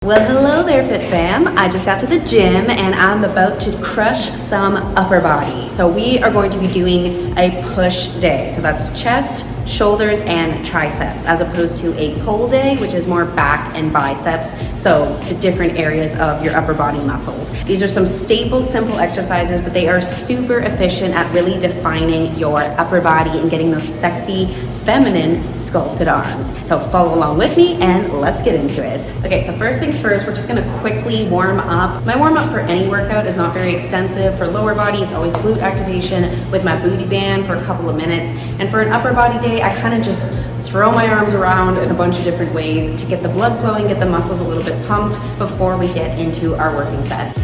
Well, hello there, FitFam. I just got to the gym and I'm about to crush some upper body. So we are going to be doing a push day. So that's chest, shoulders, and triceps, as opposed to a pull day, which is more back and biceps. So the different areas of your upper body muscles. These are some staple, simple exercises, but they are super efficient at really defining your upper body and getting those sexy, feminine, sculpted arms. So follow along with me and let's get into it. Okay, so first things first, we're just gonna quickly warm up. My warm up for any workout is not very extensive. For lower body, it's always glute activation with my booty band for a couple of minutes. And for an upper body day, I kind of just throw my arms around in a bunch of different ways to get the blood flowing, get the muscles a little bit pumped before we get into our working sets.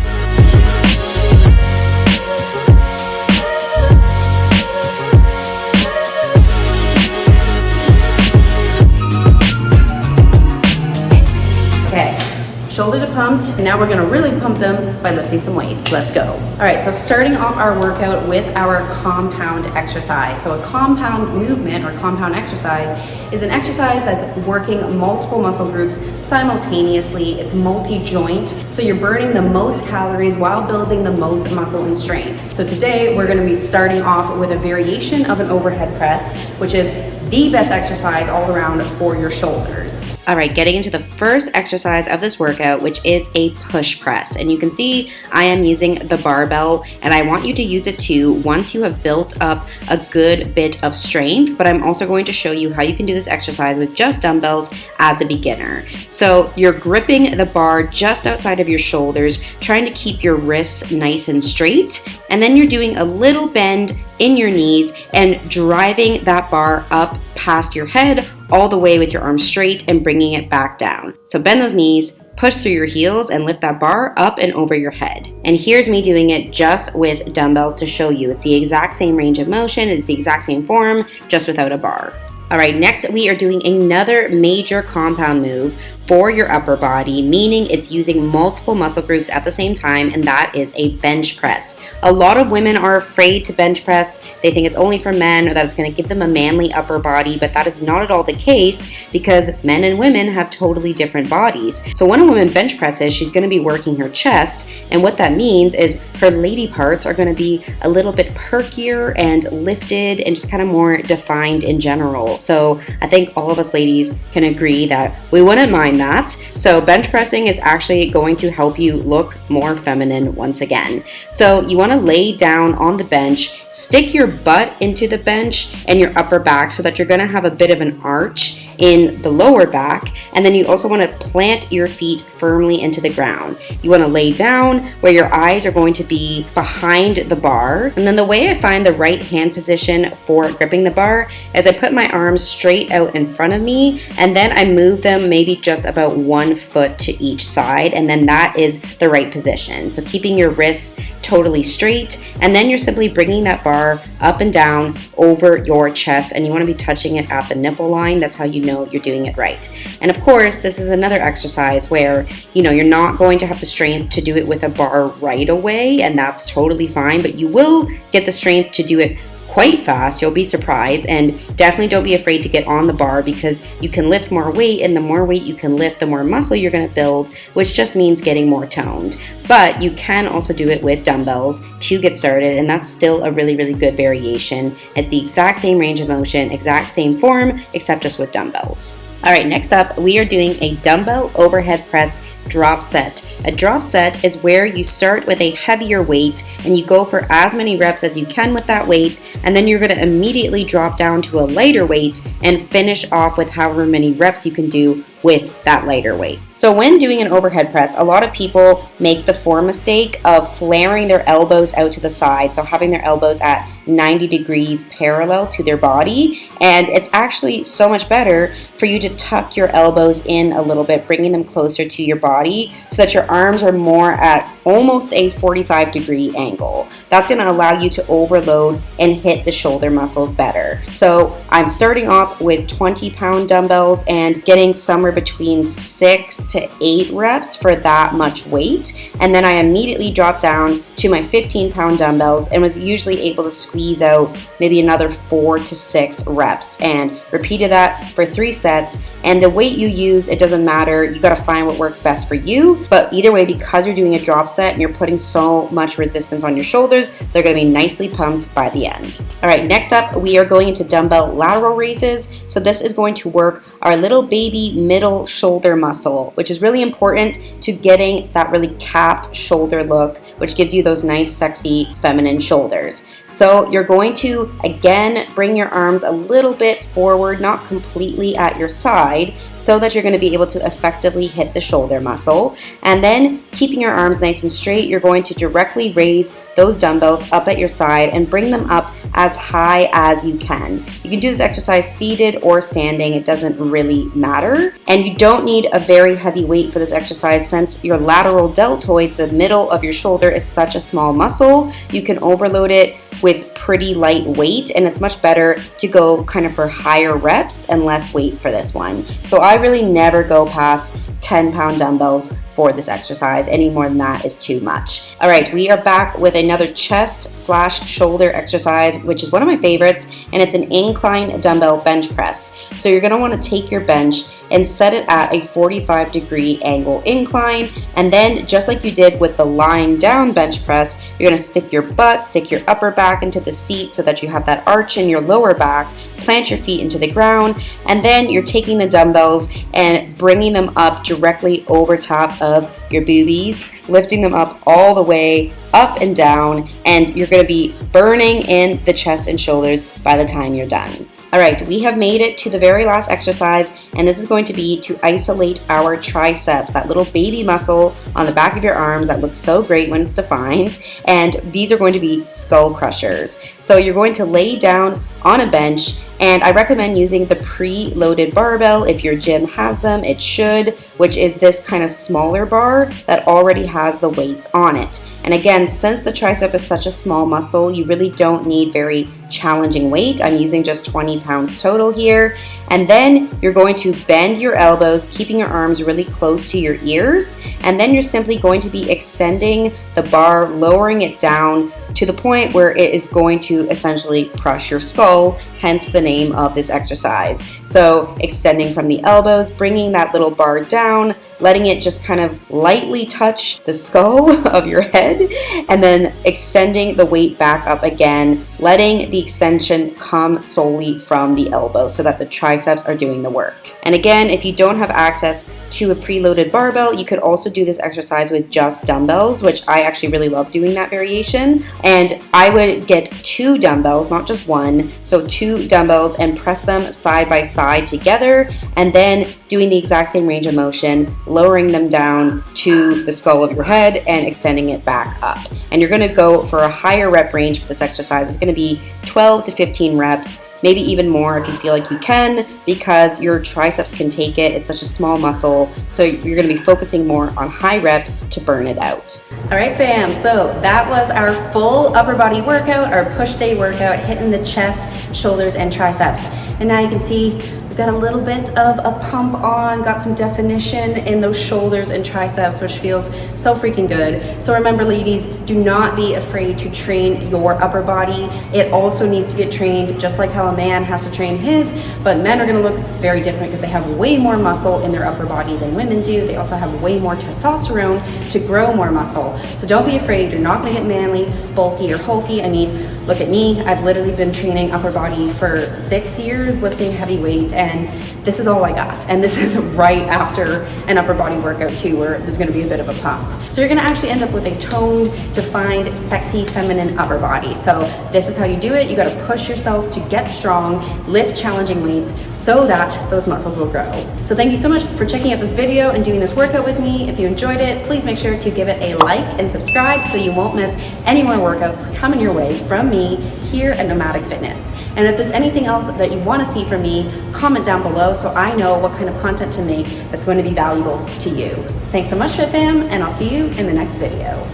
Shoulders are pumped, and now we're gonna really pump them by lifting some weights. Let's go. All right, so starting off our workout with our compound exercise. So a compound movement or compound exercise is an exercise that's working multiple muscle groups simultaneously. It's multi-joint, so you're burning the most calories while building the most muscle and strength. So today we're gonna be starting off with a variation of an overhead press, which is the best exercise all around for your shoulders. All right, getting into the first exercise of this workout, which is a push press. And you can see I am using the barbell, and I want you to use it too once you have built up a good bit of strength, but I'm also going to show you how you can do this exercise with just dumbbells as a beginner. So you're gripping the bar just outside of your shoulders, trying to keep your wrists nice and straight, and then you're doing a little bend in your knees and driving that bar up past your head all the way with your arms straight and bringing it back down. So bend those knees, push through your heels, and lift that bar up and over your head. And here's me doing it just with dumbbells to show you. It's the exact same range of motion, it's the exact same form, just without a bar. All right, next we are doing another major compound move for your upper body, meaning it's using multiple muscle groups at the same time, and that is a bench press. A lot of women are afraid to bench press. They think it's only for men or that it's going to give them a manly upper body, but that is not at all the case because men and women have totally different bodies. So when a woman bench presses, she's going to be working her chest, and what that means is her lady parts are going to be a little bit perkier and lifted and just kind of more defined in general. So I think all of us ladies can agree that we wouldn't mind that. So bench pressing is actually going to help you look more feminine once again. So you want to lay down on the bench, stick your butt into the bench and your upper back so that you're going to have a bit of an arch in the lower back, and then you also want to plant your feet firmly into the ground. You want to lay down where your eyes are going to be behind the bar, and then the way I find the right hand position for gripping the bar is I put my arms straight out in front of me, and then I move them maybe just about 1 foot to each side, and then that is the right position. So keeping your wrists totally straight, and then you're simply bringing that bar up and down over your chest, and you want to be touching it at the nipple line. That's how you know you're doing it right. And of course, this is another exercise where you're not going to have the strength to do it with a bar right away, and that's totally fine, but you will get the strength to do it quite fast. You'll be surprised, and definitely don't be afraid to get on the bar because you can lift more weight, and the more weight you can lift, the more muscle you're going to build, which just means getting more toned. But you can also do it with dumbbells to get started, and that's still a really, really good variation. It's the exact same range of motion, exact same form, except just with dumbbells. All right, next up, we are doing a dumbbell overhead press drop set. A drop set is where you start with a heavier weight and you go for as many reps as you can with that weight, and then you're going to immediately drop down to a lighter weight and finish off with however many reps you can do with that lighter weight. So when doing an overhead press, a lot of people make the mistake of flaring their elbows out to the side, so having their elbows at 90 degrees parallel to their body, and it's actually so much better for you to tuck your elbows in a little bit, bringing them closer to your body so that your your arms are more at almost a 45-degree angle. That's going to allow you to overload and hit the shoulder muscles better. So I'm starting off with 20-pound dumbbells and getting somewhere between 6 to 8 reps for that much weight. And then I immediately dropped down to my 15-pound dumbbells and was usually able to squeeze out maybe another 4 to 6 reps, and repeated that for 3 sets. And the weight you use, it doesn't matter. You got to find what works best for you. But either way, because you're doing a drop set and you're putting so much resistance on your shoulders, they're going to be nicely pumped by the end. All right, next up, we are going into dumbbell lateral raises. So this is going to work our little baby middle shoulder muscle, which is really important to getting that really capped shoulder look, which gives you those nice, sexy, feminine shoulders. So you're going to, again, bring your arms a little bit forward, not completely at your side, so that you're going to be able to effectively hit the shoulder muscle. And then keeping your arms nice and straight, you're going to directly raise those dumbbells up at your side and bring them up as high as you can. You can do this exercise seated or standing, it doesn't really matter. And you don't need a very heavy weight for this exercise, since your lateral deltoids, the middle of your shoulder, is such a small muscle. You can overload it with pretty light weight, and it's much better to go kind of for higher reps and less weight for this one. So I really never go past 10-pound dumbbells for this exercise. Any more than that is too much. All right, we are back with another chest/shoulder exercise, which is one of my favorites, and it's an incline dumbbell bench press. So you're gonna wanna take your bench and set it at a 45-degree angle incline, and then just like you did with the lying down bench press, you're gonna stick your butt, stick your upper back into the seat so that you have that arch in your lower back, plant your feet into the ground, and then you're taking the dumbbells and bringing them up directly over top of your boobies, lifting them up all the way up and down, and you're going to be burning in the chest and shoulders by the time you're done. All right, we have made it to the very last exercise, and this is going to be to isolate our triceps, that little baby muscle on the back of your arms that looks so great when it's defined. And these are going to be skull crushers. So you're going to lay down on a bench, and I recommend using the pre-loaded barbell. If your gym has them, it should, which is this kind of smaller bar that already has the weights on it. And again, since the tricep is such a small muscle, you really don't need very challenging weight. I'm using just 20 pounds total here. And then you're going to bend your elbows, keeping your arms really close to your ears. And then you're simply going to be extending the bar, lowering it down to the point where it is going to essentially crush your skull, hence the name of this exercise. So extending from the elbows, bringing that little bar down, letting it just kind of lightly touch the skull of your head, and then extending the weight back up again, letting the extension come solely from the elbow so that the triceps are doing the work. And again, if you don't have access to a preloaded barbell, you could also do this exercise with just dumbbells, which I actually really love doing that variation. And I would get 2 dumbbells, not just one, so 2 dumbbells, and press them side by side together, and then doing the exact same range of motion, lowering them down to the skull of your head and extending it back up. And you're going to go for a higher rep range for this exercise. It's going to be 12 to 15 reps, maybe even more if you feel like you can, because your triceps can take it. It's such a small muscle, so you're going to be focusing more on high rep to burn it out. All right, fam, so that was our full upper body workout, our push day workout, hitting the chest, shoulders, and triceps. And now you can see we've got a little bit of a pump on, got some definition in those shoulders and triceps, which feels so freaking good. So remember, ladies, do not be afraid to train your upper body. It also needs to get trained just like how a man has to train his, but men are gonna look very different because they have way more muscle in their upper body than women do. They also have way more testosterone to grow more muscle. So don't be afraid. You're not gonna get manly, bulky, or hulky. I mean, look at me. I've literally been training upper body for 6 years, lifting heavy weight, and this is all I got. And this is right after an upper body workout too, where there's gonna be a bit of a pump. So you're gonna actually end up with a toned, defined, sexy, feminine upper body. So this is how you do it. You gotta push yourself to get strong, lift challenging weights so that those muscles will grow. So thank you so much for checking out this video and doing this workout with me. If you enjoyed it, please make sure to give it a like and subscribe so you won't miss any more workouts coming your way from me here at Nomadic Fitness. And if there's anything else that you want to see from me, comment down below so I know what kind of content to make that's going to be valuable to you. Thanks so much, FitFam, and I'll see you in the next video.